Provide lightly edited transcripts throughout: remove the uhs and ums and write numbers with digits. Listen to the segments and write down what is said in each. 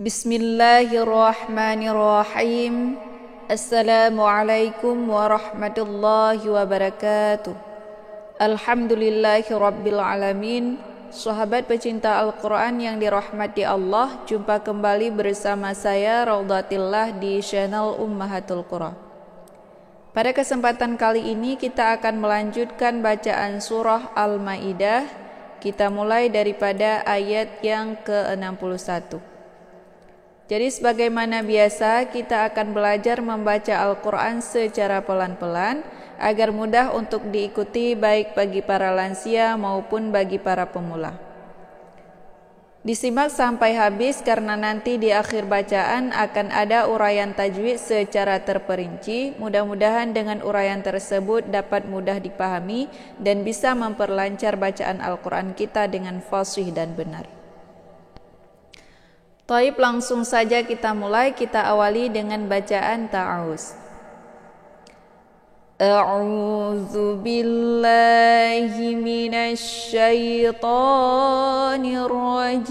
Bismillahirrahmanirrahim. Assalamualaikum warahmatullahi wabarakatuh. Alhamdulillahi rabbil alamin. Sahabat pecinta Al-Quran yang dirahmati Allah, jumpa kembali bersama saya Raudhatillah di channel Ummahatul Qura. Pada kesempatan kali ini kita akan melanjutkan bacaan surah Al-Maidah. Kita mulai daripada ayat yang ke-61. Jadi sebagaimana biasa kita akan belajar membaca Al-Quran secara pelan-pelan agar mudah untuk diikuti baik bagi para lansia maupun bagi para pemula. Disimak sampai habis karena nanti di akhir bacaan akan ada uraian tajwid secara terperinci. Mudah-mudahan dengan uraian tersebut dapat mudah dipahami dan bisa memperlancar bacaan Al-Quran kita dengan fasih dan benar. Taib, langsung saja kita mulai. Kita awali dengan bacaan ta'awuz. A'udzu billahi minasy syaithanir rajim.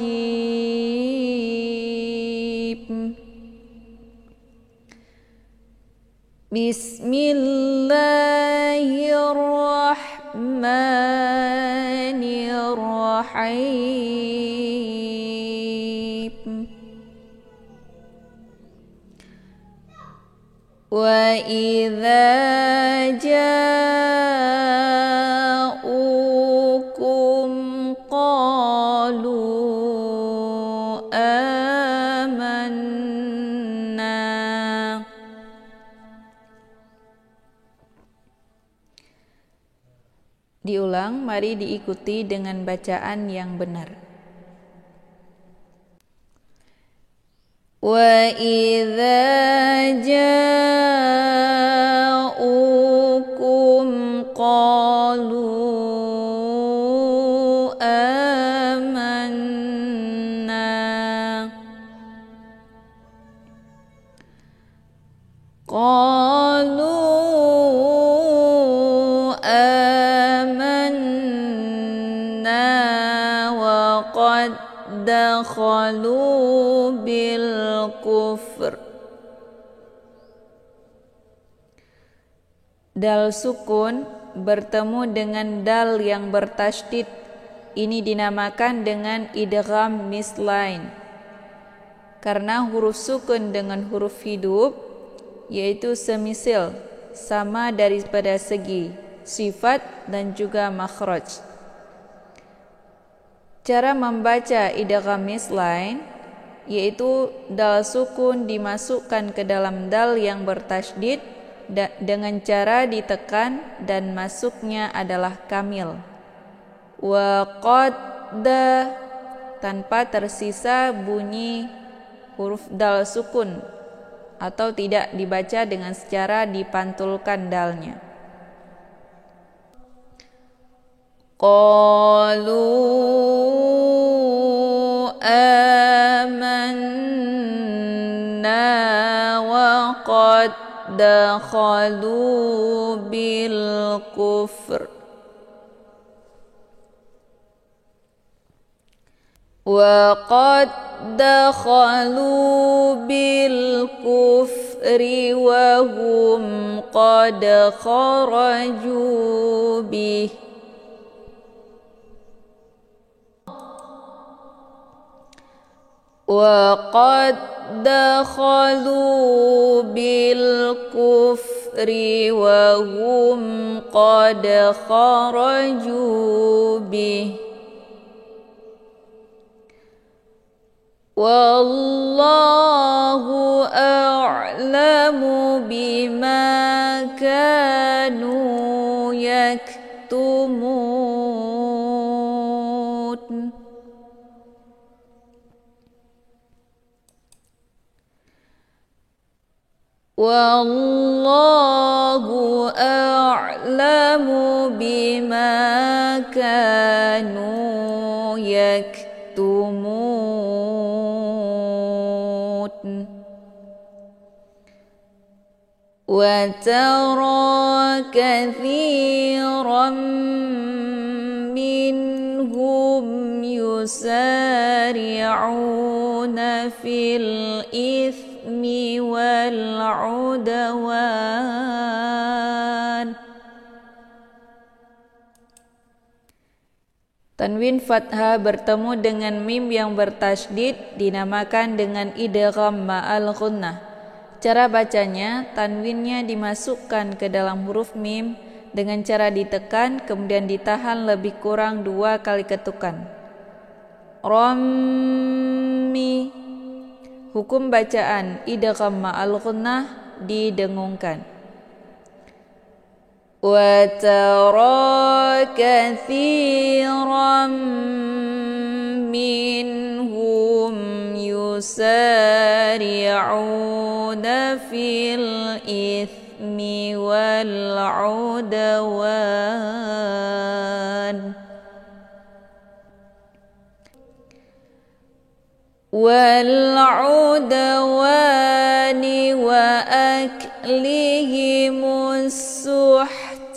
Bismillahirrahmanirrahim. Wa idza ja'ukum qalu amanna. Diulang, mari diikuti dengan bacaan yang benar. Wa idza ja'ukum qalu amanna. Qalu amanna wa qad dakhalu bil kufr. Dal sukun bertemu dengan dal yang bertasydid. Ini dinamakan dengan idgham mislain. Karena huruf sukun dengan huruf hidup yaitu semisil, sama daripada segi sifat dan juga makhraj. Cara membaca idgham mislain yaitu dal sukun dimasukkan ke dalam dal yang bertasydid dengan cara ditekan dan masuknya adalah kamil. Wa qadda tanpa tersisa bunyi huruf dal sukun atau tidak dibaca dengan secara dipantulkan dalnya. Qalu amanna wa qad dakhalu bil kufr. Wa qad dakhalu bil kufri wa hum qad kharaju bih. Wa qad dakhalu bil kufri wa hum qad kharaju bih. Wallahu a'lamu bima kanu yaktumun. Wallahu a'lamu bima kanu yaktumun. Wa tara kathiran minhum yusari'una في الإثم والعدوان. Tanwin fathah bertemu dengan mim yang bertasydid dinamakan dengan idgham ma'al ghunnah. Cara bacanya, tanwinnya dimasukkan ke dalam huruf mim dengan cara ditekan kemudian ditahan lebih kurang 2 kali ketukan. Rammi. Hukum bacaan idgham ma'al ghunnah didengungkan. وَتَرَى كَثِيرًا مِّنْهُمْ يُسَارِعُونَ فِي الْإِثْمِ وَالْعُدْوَانِ وَأَكْلِهِمُ السُّحْتَ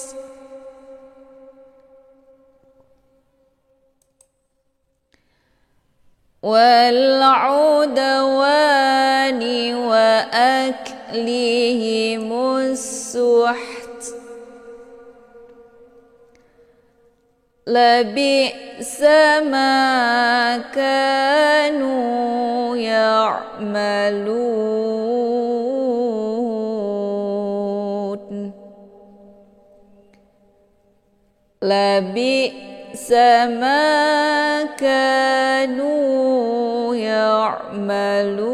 وَالْعُدْوَانِ وَأَكْلِهِمُ السُّحْتَ لَبِئْسَ مَا كَانُوا يَعْمَلُونَ لَبِئْسَ مَا كَانُوا يَعْمَلُونَ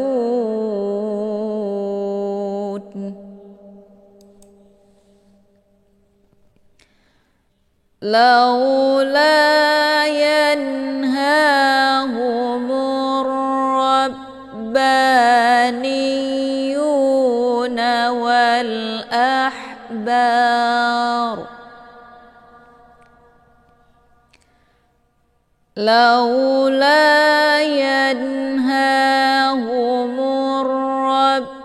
لولا ينهاهم الربانيون والأحبار لولا ينهاهم الربانيون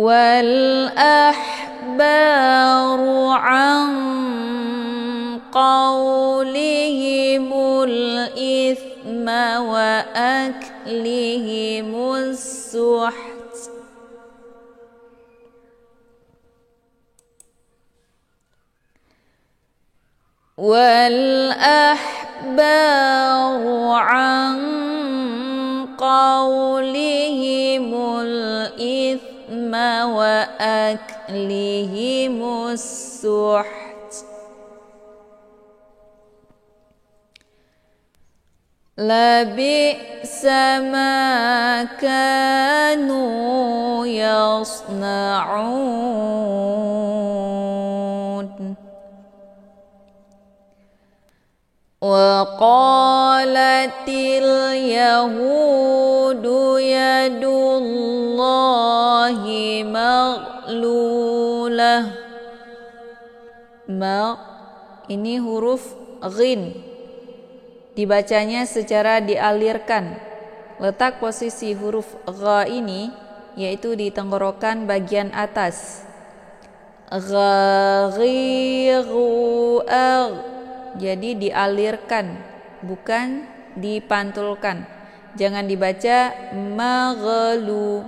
والأحبار عن قولهم الإثم وأكلهم السحت والأحبار عن قولهم الإثم وأكلهم السحت لبئس ما كانوا يصنعون وقالت اليهود يد الله مغلولة. Ini huruf ghin, dibacanya secara dialirkan. Letak posisi huruf gha ini yaitu di tenggorokan bagian atas. Jadi dialirkan, bukan dipantulkan. Jangan dibaca maghlu,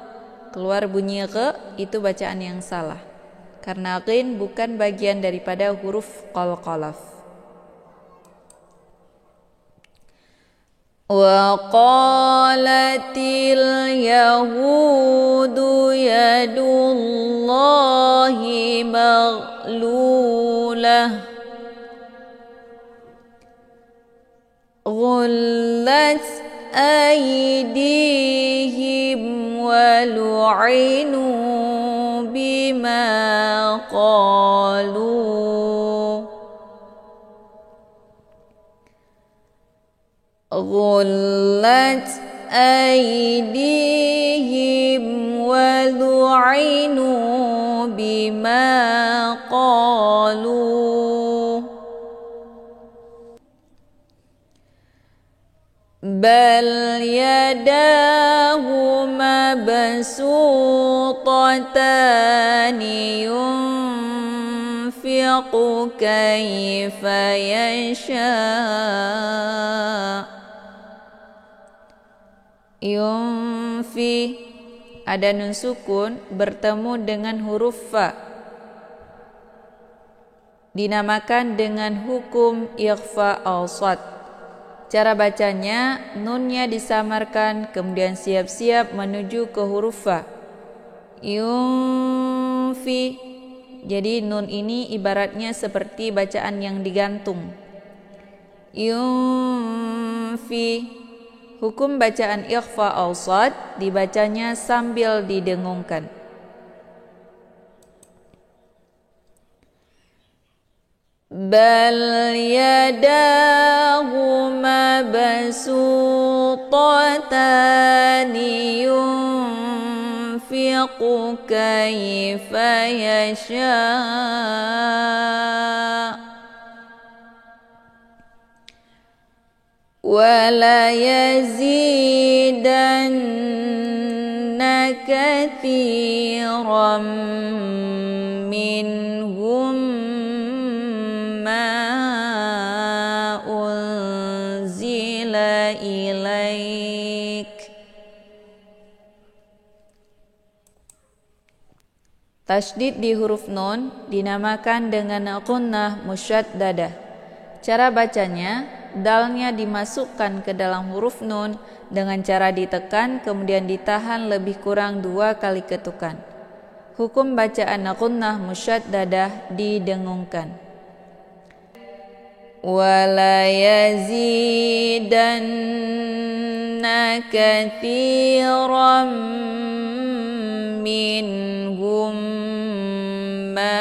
keluar bunyi ghe, itu bacaan yang salah. Karena ghin bukan bagian daripada huruf qalqalaf. Wa qalatil yahudu yadullahi maghlulah غلت أيديهم ولعنوا بما قالوا غلت أيديهم ولعنوا بما قالوا بل يداه مبسوطتان ينفق كيف يشاء. Yunfi, ada nun sukun bertemu dengan huruf fa, dinamakan dengan hukum ikhfa awsat. Cara bacanya, nunnya disamarkan kemudian siap-siap menuju ke huruf fa. Yunfi, jadi nun ini ibaratnya seperti bacaan yang digantung. Yunfi, hukum bacaan ikhfa awsat dibacanya sambil didengungkan. Bal yadahu mabsutatani yunfiqu kaifa yasha. Wala yazidanna katsiran minhum unzila ilaik. Tasydid di huruf nun dinamakan dengan gunnah musyaddadah. Cara bacanya, dalnya dimasukkan ke dalam huruf nun dengan cara ditekan kemudian ditahan lebih kurang 2 kali ketukan. Hukum bacaan gunnah musyaddadah didengungkan. Wala yazidanna katsiran minhum ma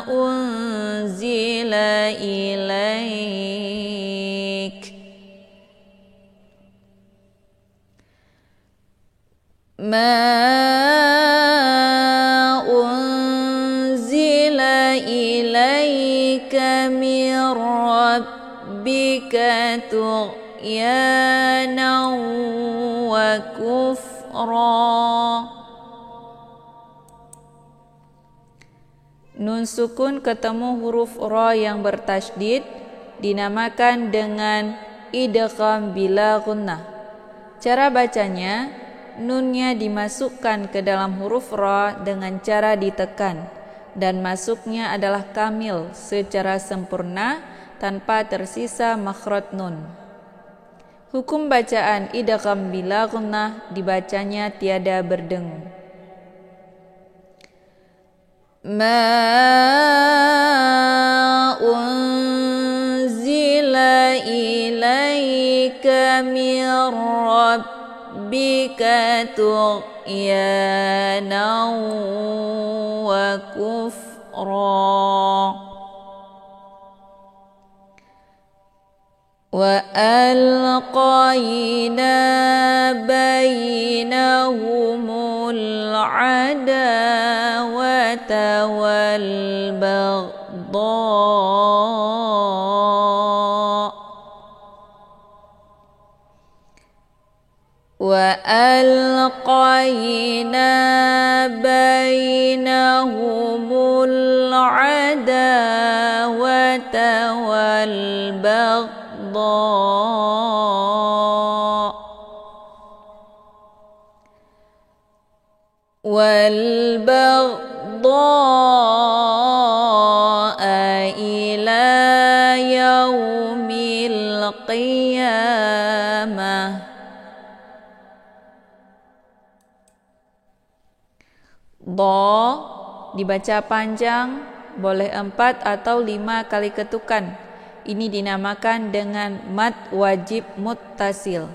unzila ilaik. Ma unzila ilaika min rabbika tughyanan wa kufra. Nun sukun ketemu huruf ra yang bertasydid dinamakan dengan idgham bila gunnah. Cara bacanya, nunnya dimasukkan ke dalam huruf ra dengan cara ditekan dan masuknya adalah kamil secara sempurna tanpa tersisa makhraj nun. Hukum bacaan idgham bila gunnah dibacanya tiada berdengung. Ma unzila ilaika min rabbika tughyanan wa kufra. Wa alqayna bainahumul adawata wal baghdha. Wa alqayna bainahumul adawata wal baghdha ila yaumil qiyamah. Dha dibaca panjang, boleh 4 atau 5 kali ketukan. Ini dinamakan dengan mad wajib muttasil.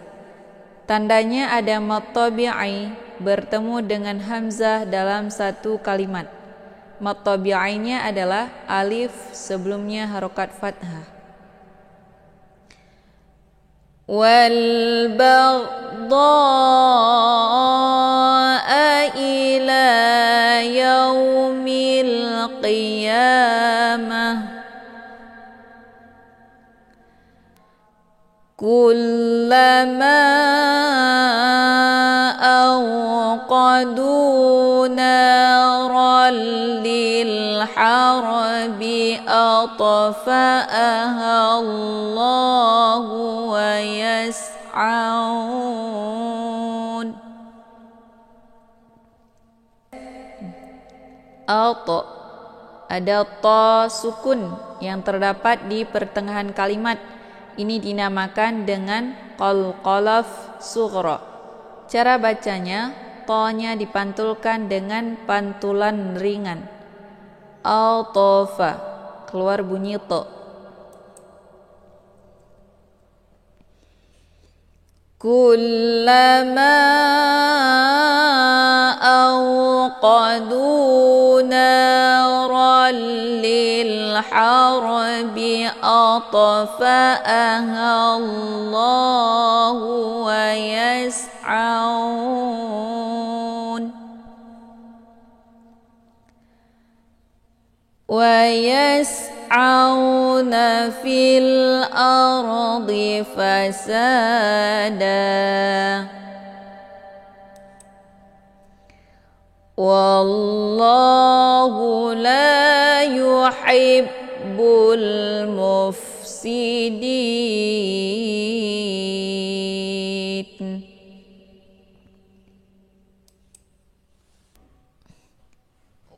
Tandanya ada mad tabi'i bertemu dengan hamzah dalam satu kalimat. Mad tabi'inya adalah alif sebelumnya harokat fathah. Wal baghdha ila yaumil qiyamah. Kullama awqadu للحرب أطفأها الله ويسعون ada ta sukun yang terdapat di pertengahan kalimat. Ini dinamakan dengan qalqalaf sughra. Cara bacanya, ta-nya dipantulkan dengan pantulan ringan. Atafa, keluar bunyi ta. Kullama awqadu naran lil harbi atfa'aha Allahu wa yas'aun fil ardi fasada wallahu la yuhibbul mufsidin.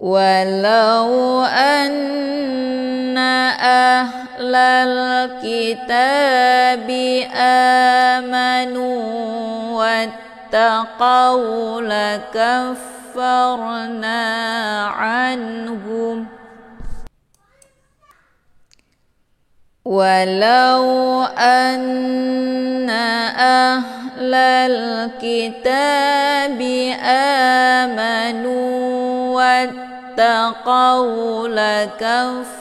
Walau anna ahlal kitabi amanu wattaqaw lakaffarna anhum walau anna ahlal kitabi amanu wattaqaw lakaffarna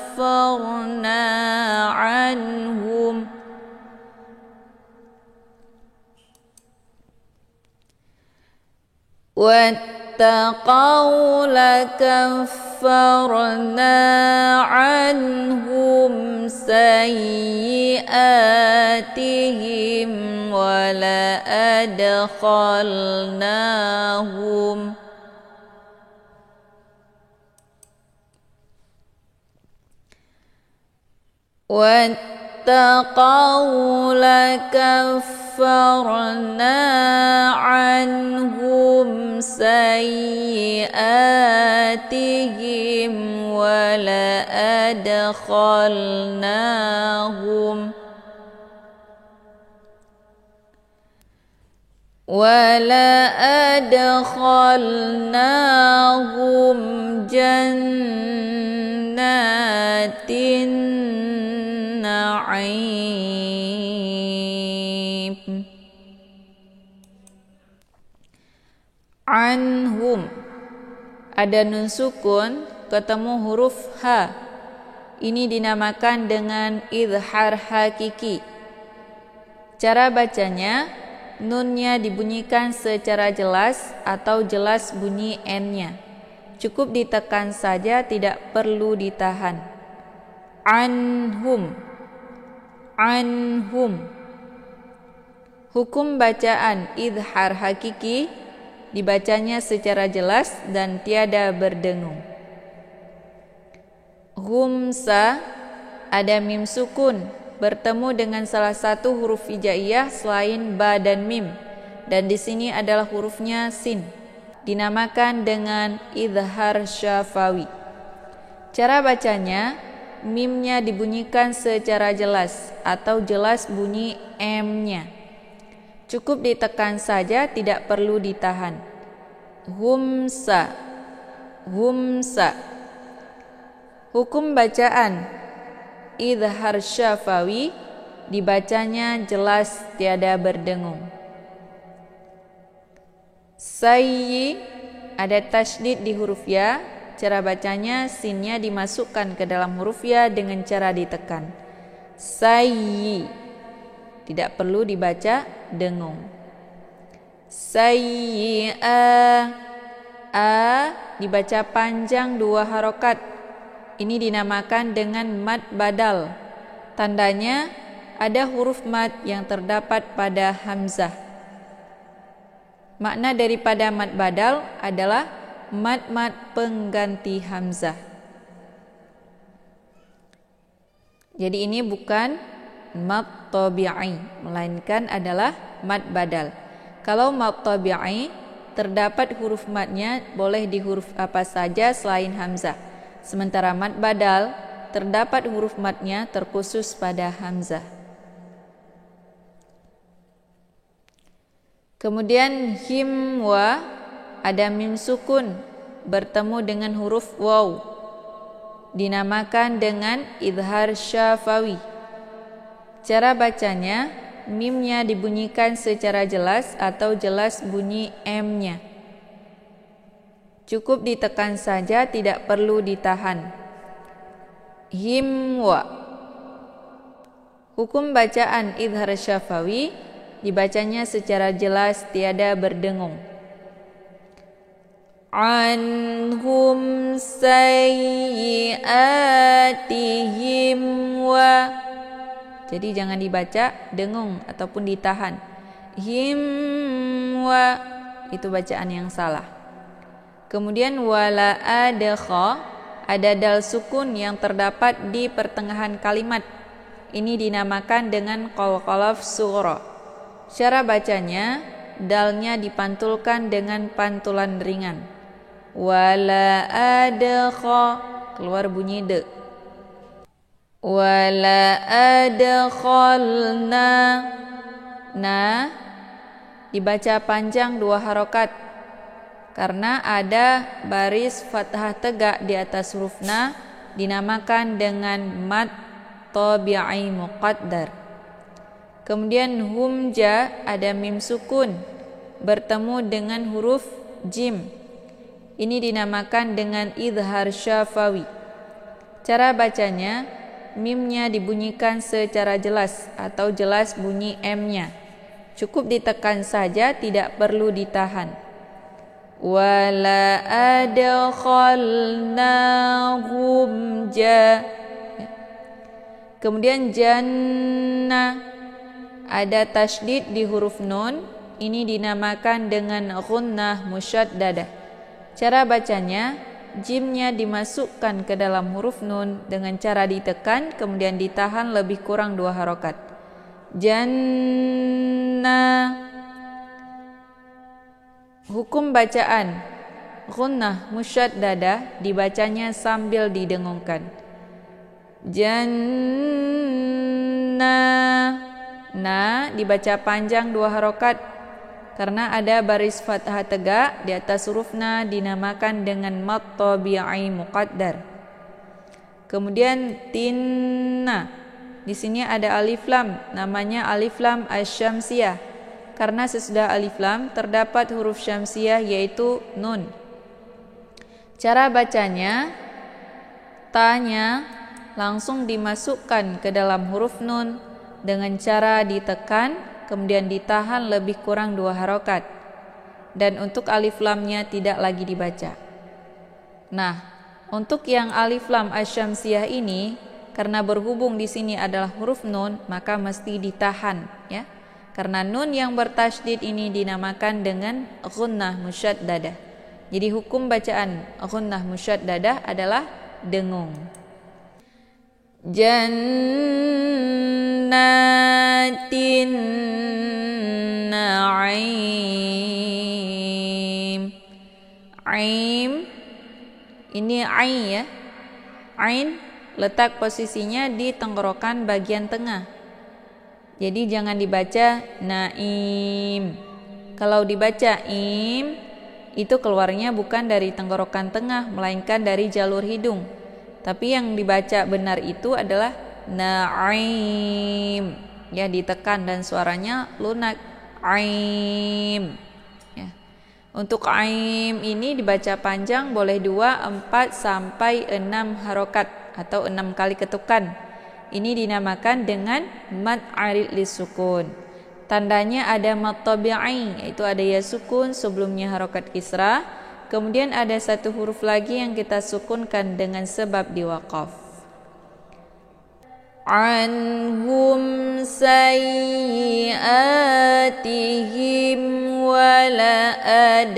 anhum sayyi'atihim wa la adkhalnahum واتقوا لكفرنا عنهم سيئاتهم ولأدخلناهم جنات النعيم. Anhum, ada nun sukun ketemu huruf ha. Ini dinamakan dengan idhar hakiki. Cara bacanya, nunnya dibunyikan secara jelas atau jelas bunyi n-nya. Cukup ditekan saja, tidak perlu ditahan. Anhum, anhum. Hukum bacaan idhar hakiki, dibacanya secara jelas dan tiada berdengung. Humsa, ada mim sukun bertemu dengan salah satu huruf hijaiyah selain ba dan mim, dan di sini adalah hurufnya sin. Dinamakan dengan idhar syafawi. Cara bacanya, mimnya dibunyikan secara jelas atau jelas bunyi m-nya. Cukup ditekan saja, tidak perlu ditahan. Humsa, humsa. Hukum bacaan idhar syafawi, dibacanya jelas tiada berdengung. Sayyi, ada tasydid di huruf ya. Cara bacanya sinnya dimasukkan ke dalam huruf ya dengan cara ditekan. Sayyi, tidak perlu dibaca dengung. Sayyi'ah, dibaca panjang 2 harokat. Ini dinamakan dengan mad badal. Tandanya ada huruf mad yang terdapat pada hamzah. Makna daripada mad badal adalah mad pengganti hamzah. Jadi ini bukan mad tabi'i, melainkan adalah mad badal. Kalau mad tabi'i terdapat huruf madnya boleh di huruf apa saja selain hamzah. Sementara mad badal terdapat huruf madnya terkhusus pada hamzah. Kemudian himwa ada mim sukun bertemu dengan huruf waw, dinamakan dengan idhar syafawi. Cara bacanya, mimnya dibunyikan secara jelas atau jelas bunyi M-nya. Cukup ditekan saja, tidak perlu ditahan. Himwa. Hukum bacaan idhar syafawi, dibacanya secara jelas, tiada berdengung. Anhum sayyiatihim wa. Jadi jangan dibaca dengung ataupun ditahan. Himwa, itu bacaan yang salah. Kemudian wala adakha, ada dal sukun yang terdapat di pertengahan kalimat. Ini dinamakan dengan qalqalaf sughra. Cara bacanya, dalnya dipantulkan dengan pantulan ringan. Wala adakha, keluar bunyi de. Wala adkhalna, na dibaca panjang 2 harokat karena ada baris fathah tegak di atas huruf na, dinamakan dengan mad tabi'i muqaddar. Kemudian humja ada mim sukun bertemu dengan huruf jim, ini dinamakan dengan idhar syafawi. Cara bacanya, mimnya dibunyikan secara jelas atau jelas bunyi M-nya. Cukup ditekan saja, tidak perlu ditahan. Wala adkhalnahum ja. Kemudian jannah ada tasydid di huruf nun, ini dinamakan dengan ghunnah musyaddadah. Cara bacanya, jimnya dimasukkan ke dalam huruf nun dengan cara ditekan kemudian ditahan lebih kurang 2 harokat. Jannah. Hukum bacaan ghunnah musyaddadah dibacanya sambil didengungkan. Jannah. Na dibaca panjang 2 harokat karena ada baris fathah tegak di atas huruf na, dinamakan dengan mad tabi'i muqaddar. Kemudian tinna. Di sini ada alif lam, namanya alif lam asy-syamsiyah. Karena sesudah alif lam terdapat huruf syamsiyah yaitu nun. Cara bacanya, ta-nya langsung dimasukkan ke dalam huruf nun dengan cara ditekan kemudian ditahan lebih kurang 2 harokat. Dan untuk alif lamnya tidak lagi dibaca. Nah, untuk yang alif lam asy-syamsiyah ini karena berhubung di sini adalah huruf nun, maka mesti ditahan ya. Karena nun yang bertasydid ini dinamakan dengan ghunnah musyaddadah. Jadi hukum bacaan ghunnah musyaddadah adalah dengung. Jannatin na'im. Aim ini ain ya. Ain letak posisinya di tenggorokan bagian tengah. Jadi jangan dibaca naim. Kalau dibaca im, itu keluarnya bukan dari tenggorokan tengah, melainkan dari jalur hidung. Tapi yang dibaca benar itu adalah naim. Ya, ditekan dan suaranya lunak. Aim. Ya. Untuk aim ini dibaca panjang boleh 2, 4 sampai 6 harokat atau 6 kali ketukan. Ini dinamakan dengan mad arid lisukun. Tandanya ada mad tabi'i, yaitu ada ya sukun sebelumnya harokat kisra. Kemudian ada satu huruf lagi yang kita sukunkan dengan sebab diwaqaf. Anhum sayyiatihim ولأدخلناهم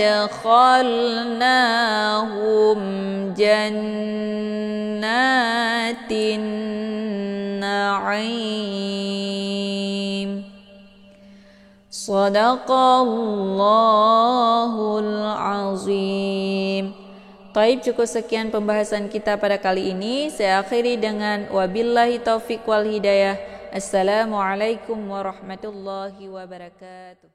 جنات النعيم Sadaqallahul azim. Taib, cukup sekian pembahasan kita pada kali ini. Saya akhiri dengan wabillahi taufiq wal hidayah. Assalamualaikum warahmatullahi wabarakatuh.